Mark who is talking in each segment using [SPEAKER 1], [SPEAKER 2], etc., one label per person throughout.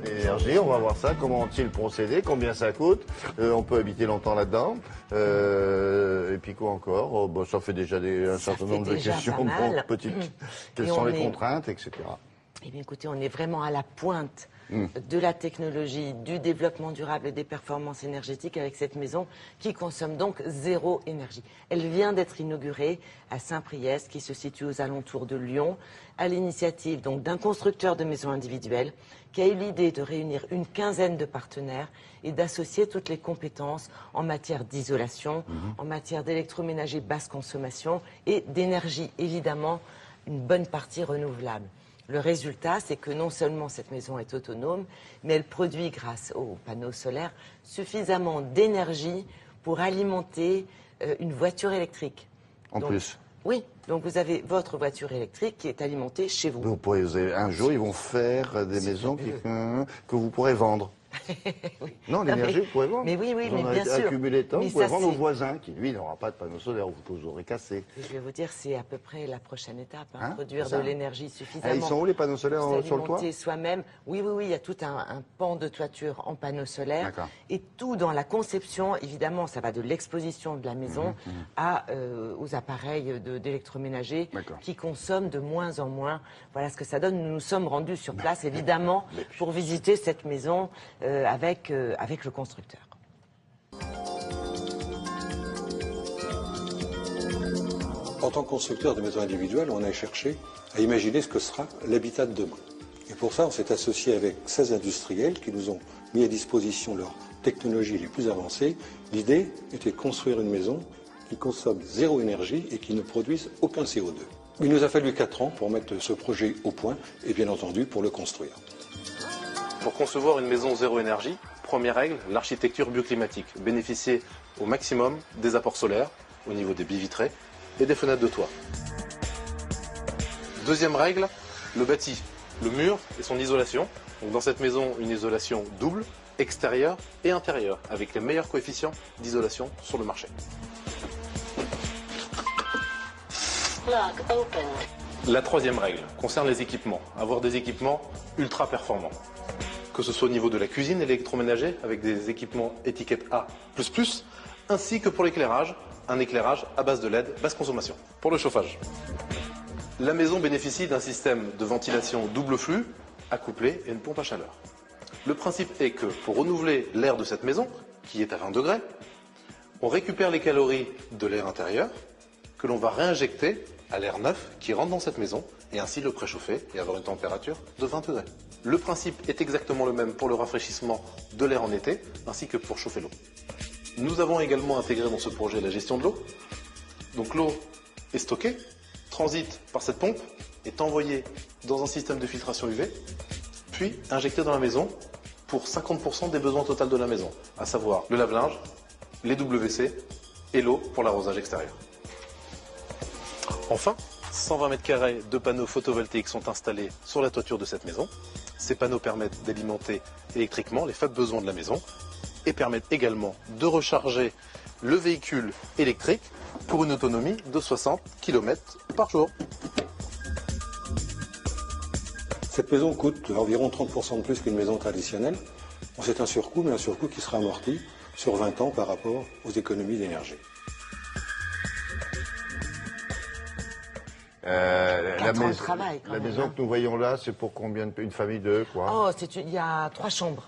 [SPEAKER 1] D'énergie, on va voir ça, comment ont-ils procédé, combien ça coûte, on peut habiter longtemps là-dedans, et puis quoi encore, ça fait déjà un certain nombre de questions, quelles sont les contraintes, etc.
[SPEAKER 2] Eh bien écoutez, on est vraiment à la pointe de la technologie, du développement durable et des performances énergétiques avec cette maison qui consomme donc zéro énergie. Elle vient d'être inaugurée à Saint-Priest, qui se situe aux alentours de Lyon, à l'initiative donc d'un constructeur de maisons individuelles qui a eu l'idée de réunir une quinzaine de partenaires et d'associer toutes les compétences en matière d'isolation, en matière d'électroménager basse consommation et d'énergie, évidemment, une bonne partie renouvelable. Le résultat, c'est que non seulement cette maison est autonome, mais elle produit, grâce aux panneaux solaires, suffisamment d'énergie pour alimenter une voiture électrique.
[SPEAKER 1] En plus.
[SPEAKER 2] Oui, donc vous avez votre voiture électrique qui est alimentée chez vous.
[SPEAKER 1] Un jour, ils vont faire des maisons que vous pourrez vendre.
[SPEAKER 2] Oui.
[SPEAKER 1] Non, l'énergie, vous pouvez vendre.
[SPEAKER 2] Mais oui, mais
[SPEAKER 1] vous
[SPEAKER 2] bien sûr.
[SPEAKER 1] Accumulé de temps,
[SPEAKER 2] Mais
[SPEAKER 1] vous pouvez
[SPEAKER 2] ça,
[SPEAKER 1] vendre au voisin qui, lui, n'aura pas de panneau solaire, vous aurez cassé.
[SPEAKER 2] Je vais vous dire, c'est à peu près la prochaine étape, produire de l'énergie suffisamment.
[SPEAKER 1] Ils sont où les panneaux solaires sur le toit?
[SPEAKER 2] Soi-même. Oui, il y a tout un pan de toiture en panneaux solaires. Et tout dans la conception, évidemment, ça va de l'exposition de la maison aux appareils d'électroménager qui consomment de moins en moins. Voilà ce que ça donne. Nous nous sommes rendus sur place, évidemment, pour visiter cette maison avec le constructeur.
[SPEAKER 3] En tant que constructeur de maisons individuelles, on a cherché à imaginer ce que sera l'habitat de demain. Et pour ça, on s'est associé avec 16 industriels qui nous ont mis à disposition leurs technologies les plus avancées. L'idée était de construire une maison qui consomme zéro énergie et qui ne produise aucun CO2. Il nous a fallu 4 ans pour mettre ce projet au point et bien entendu pour le construire.
[SPEAKER 4] Pour concevoir une maison zéro énergie, première règle, l'architecture bioclimatique. Bénéficier au maximum des apports solaires au niveau des baies vitrées et des fenêtres de toit. Deuxième règle, le bâti, le mur et son isolation. Donc dans cette maison, une isolation double, extérieure et intérieure, avec les meilleurs coefficients d'isolation sur le marché. La troisième règle concerne les équipements. Avoir des équipements ultra performants. Que ce soit au niveau de la cuisine et l'électroménager, avec des équipements étiquette A++, ainsi que pour l'éclairage, un éclairage à base de LED, basse consommation. Pour le chauffage, la maison bénéficie d'un système de ventilation double flux, accouplé et une pompe à chaleur. Le principe est que pour renouveler l'air de cette maison, qui est à 20 degrés, on récupère les calories de l'air intérieur, que l'on va réinjecter à l'air neuf qui rentre dans cette maison, et ainsi le préchauffer et avoir une température de 20 degrés. Le principe est exactement le même pour le rafraîchissement de l'air en été, ainsi que pour chauffer l'eau. Nous avons également intégré dans ce projet la gestion de l'eau. Donc l'eau est stockée, transite par cette pompe, est envoyée dans un système de filtration UV, puis injectée dans la maison pour 50% des besoins totaux de la maison, à savoir le lave-linge, les WC et l'eau pour l'arrosage extérieur. Enfin, 120 mètres carrés de panneaux photovoltaïques sont installés sur la toiture de cette maison. Ces panneaux permettent d'alimenter électriquement les faibles besoins de la maison et permettent également de recharger le véhicule électrique pour une autonomie de 60 km par jour.
[SPEAKER 3] Cette maison coûte environ 30% de plus qu'une maison traditionnelle. C'est un surcoût, mais un surcoût qui sera amorti sur 20 ans par rapport aux économies d'énergie.
[SPEAKER 1] La maison que nous voyons là, c'est pour combien une famille de quoi?
[SPEAKER 2] Il y a 3 chambres.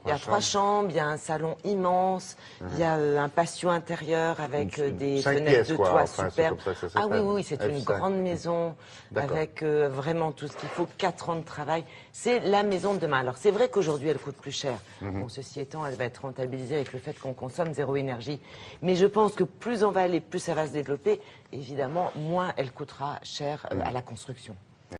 [SPEAKER 2] Il y a 3 chambres, il y a un salon immense, il y a un patio intérieur avec des fenêtres de toit superbes. Ah oui, c'est une grande maison avec vraiment tout ce qu'il faut, 4 ans de travail. C'est la maison de demain. Alors c'est vrai qu'aujourd'hui elle coûte plus cher. Bon, ceci étant, elle va être rentabilisée avec le fait qu'on consomme zéro énergie. Mais je pense que plus on va aller, plus ça va se développer. Évidemment, moins elle coûtera cher à la construction.